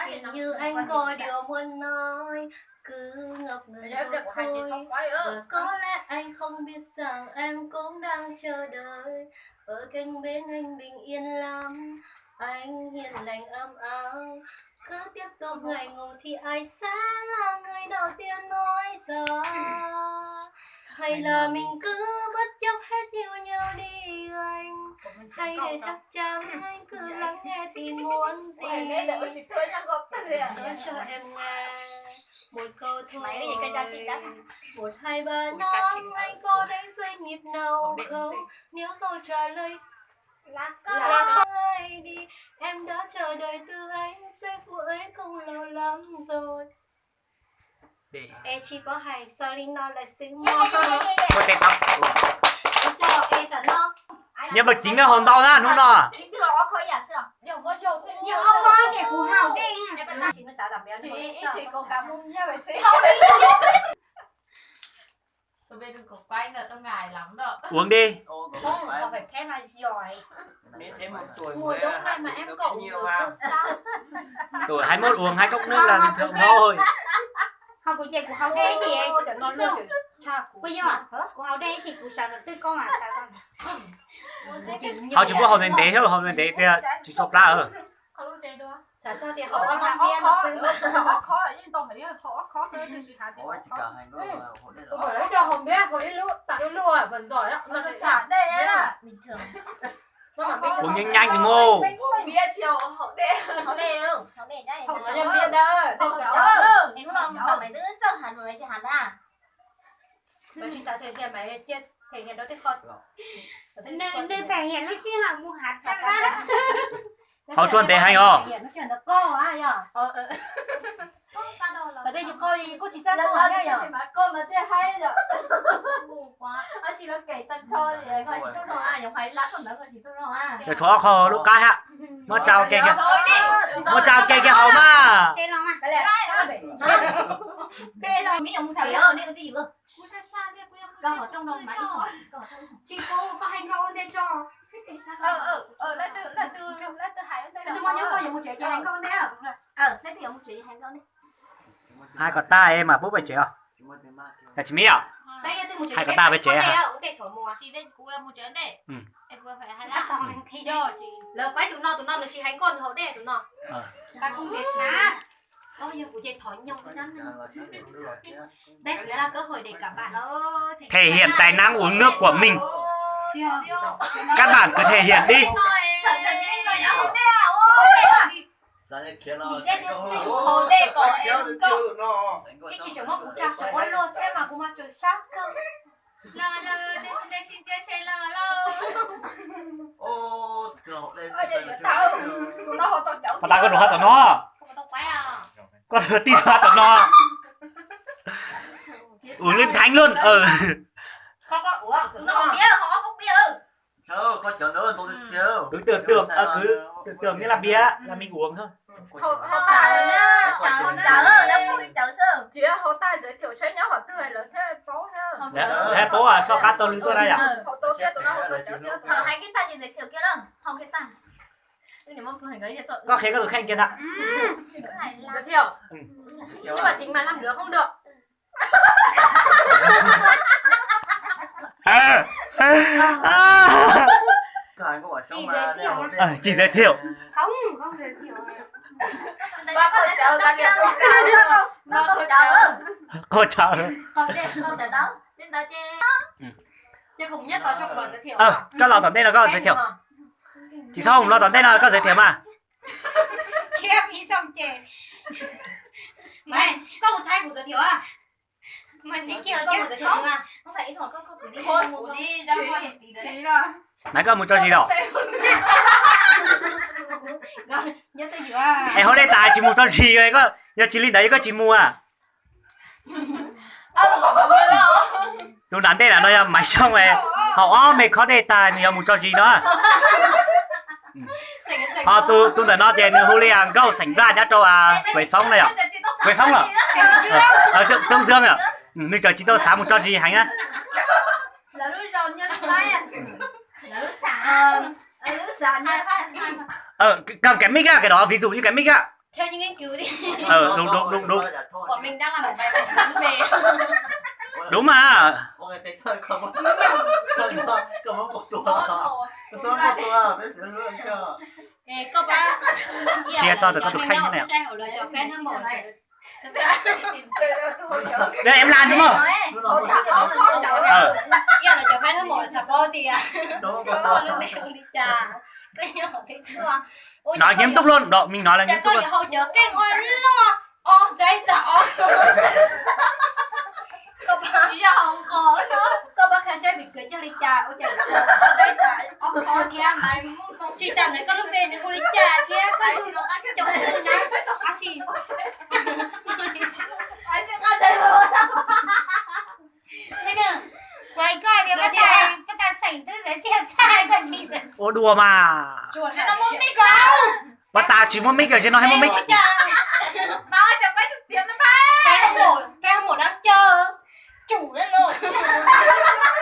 Hình như anh có điều muốn nói, cứ ngập ngừng thôi. Và có lẽ anh không biết rằng em cũng đang chờ đợi. Ở cạnh bên anh bình yên lắm, anh hiền lành ấm áp. Cứ tiếp tục ngày ngủ thì ai sẽ là người đầu tiên nói ra? Hay là mình cứ bất chấp hết yêu nhau đi anh? Hay để chắc chắn anh cứ lắng nghe tìm muốn gì? Nói cho em nghe một câu thôi. 1, 2, 3 năm anh có đánh rơi nhịp nào không? Nếu câu trả lời là không ai đi, em đã chờ đợi từ anh giây phút ấy cũng lâu lắm rồi. Ê chị có hay sao Linh nó lại xinh mơ? Có thể tóc. Em cho ê chẳng nó. Nhân vật chính là hòn đau ra đúng không? Chị cố gắng luôn nha vậy xí. Số bên đừng có quay nữa, tao ngại lắm đó. Uống đi. Không, họ phải khen là giỏi. Thêm 1 tuổi Mùa đông này mà em cậu nhiều được vào. sao? Tuổi 21 uống 2 cốc nước là bình thường thôi. họ của chị của họ đây chị bây giờ của họ đây thì của sao tôi con à sao con Họ chỉ có hòn đèn tế thôi, hòn đèn tế kia chỉ sọp ra ở. Không lúc đây đó. Sao sao thì họ có năm viên học sinh mà. Ôi chỉ cả hai người mà hồi đấy Tôi bảo đấy cho Hồng biết, hồi lũ, tạ lũ lùa vẫn giỏi đó. Nó chả đây đấy là bình thường. Uống nhanh nhanh thì ngô. Bia chiều họ đen. Không đây đâu, không đây đây. Không có nhân viên đâu. Không có. Em nó mày cứ cho hẳn rồi chị hẳn à. Mà chị sao thể hiện mày chết, thể hiện đó thì khó. nên thể hiện nó xin hàng mua hạt ra Họ chuẩn tế hay không? Nó chuyển được cô à nhở? Ở đây thì cô chỉ ra cô à nhở? Cô mà chơi hay rồi. Ngủ quá. Anh chỉ nó kể tân thôi thì Gọi chị chút rồi à, nhở phải lát còn nữa gọi chị chút rồi à. Để cho họ lúc cái hạ. Nó chào kê kìa. Nó chào kê kìa họ mà. đây là mà Cái này đây là mấy ông thầy ở đây có gì cơ? Câu ở trong đâu máy hỏi. chị cô có hành câu đây cho Lấy từ hai ở đây tôi muốn nhớ cô dùng một chuyện chị hành câu đấy à lấy từ một chuyện hành câu đi. Hai con ta em mà bố phải trẻ. Là chị Mỹ à? Đây từ một chuyện. Hai con ta với trẻ hả? Ok thổi mùa. chị đây cũng là một chuyện đấy. Em vừa phải hay đã là. còn hành thi Rồi chị. Lỡ quái tụi nó được chị hành con hậu đẻ tụi nó. ta không biết hả Có giờ của chị thổi nhông cái đó. Đây là cơ hội để cả bạn Thể hiện tài năng uống nước của mình. Các bạn cứ thể hiện đi. Hồ đề có em câu. Cái chị trưởng mốc của cha trưởng ôn luôn. Thế mà cũng mà trưởng sát cơ. Lờ đây xin chơi xe lờ lờ. Mà ta có đồ hát của nó. Không có tao quay à. Có thừa tin hát của nó. Uống lên thánh luôn. Có uống. Nó không biết họ không biết. Sao có chỗ nữa tôi chưa. Cứ tưởng tượng như là bia là mình uống thôi. Họ tài nhá. Chào đâu không đi chào sớm. Chị họ ta giới thiệu cho nhau họ tư hay là thế bố thế. Thế bố à, sao cá tao lưới tôi đây à? Họ tôi biết tụi nó họ tôi chở Thằng hai cái ta chỉ giới thiệu kia đâu. Không cái ta. Nhưng mà không phải cái gì chọn. Có khế có được khen kia ạ? giới thiệu. Nhưng mà chính mà làm được không được. Cái có phải xong mà Chỉ giới thiệu. không giới thiệu Nó có chờ bạn kia không chờ. Nó không chờ. Cô chờ. Con chờ đó. Nên ta chê. Chứ không nhất có trong đoạn giới thiệu. Cho lò tận tên là có giới thiệu. Chị Sông, lò tận tên là có giới thiệu mà. khép ý xong chè Mày, có một thay của giới thiệu à? mà những kiểu Có chứ một giới thiệu à? Không phải rồi có cử đi. Thôi ngủ đi ra ngoài một tí đấy. Nãy có một cho gì đâu. Rồi, nhớ tới giữa à. Em hôm nay tại chị mua cho chị ấy có. Nhờ chị Linh đấy có chị mua à? Tôi đánh tên là nó mày xong rồi. Họ mày có đề tài nhiều một cho chị nữa. Tôi đã nói chuyện hôm nay ăn câu sảnh ra nhá cho Quế Phong này à? Quế Phong à? Tương Dương à? Mình chờ chị tôi sáng một cho chị hành á. Là lúc rồi nhân tay à? Là lúc xả. Lúc xả nha. cầm cái mic á, cái đó ví dụ như cái mic á. Theo những nghiên cứu thì Đúng. Bọn mình đang làm một bài toán về Đúng mà. Ôi cái chơi cầm một tua. Số một tua, biết luôn chưa? các bạn Kia cho từ con tụi khanh thế này. cho fan hâm mộ Đây em làm đúng không? Giờ là cho fan hâm mộ sao có thì à? Số một Con lúc này không đi trà. Cái nhỏ cái cua. Nói nghiêm túc luôn, đó mình nói là nghiêm túc luôn. Hậu nhớ cái ngôi lo. Giấy tờ. Các bạn chỉ không có nó. Các bạn khai sẽ bị cười cho ly trà. Ôi trời giấy tờ. Khó kia mà chị tặng này có lúc về thì không ly trà kia. Cái chị nó cái chồng tư nha. Chị. Anh sẽ có thể vừa đâu. Thế nè, quay coi thì bắt ta sảnh tới giới thiệu trai con chị rồi. Ô đùa mà. chuột Nó muốn mic không? Bắt ta chỉ muốn mic ở trên nó hay muốn mic.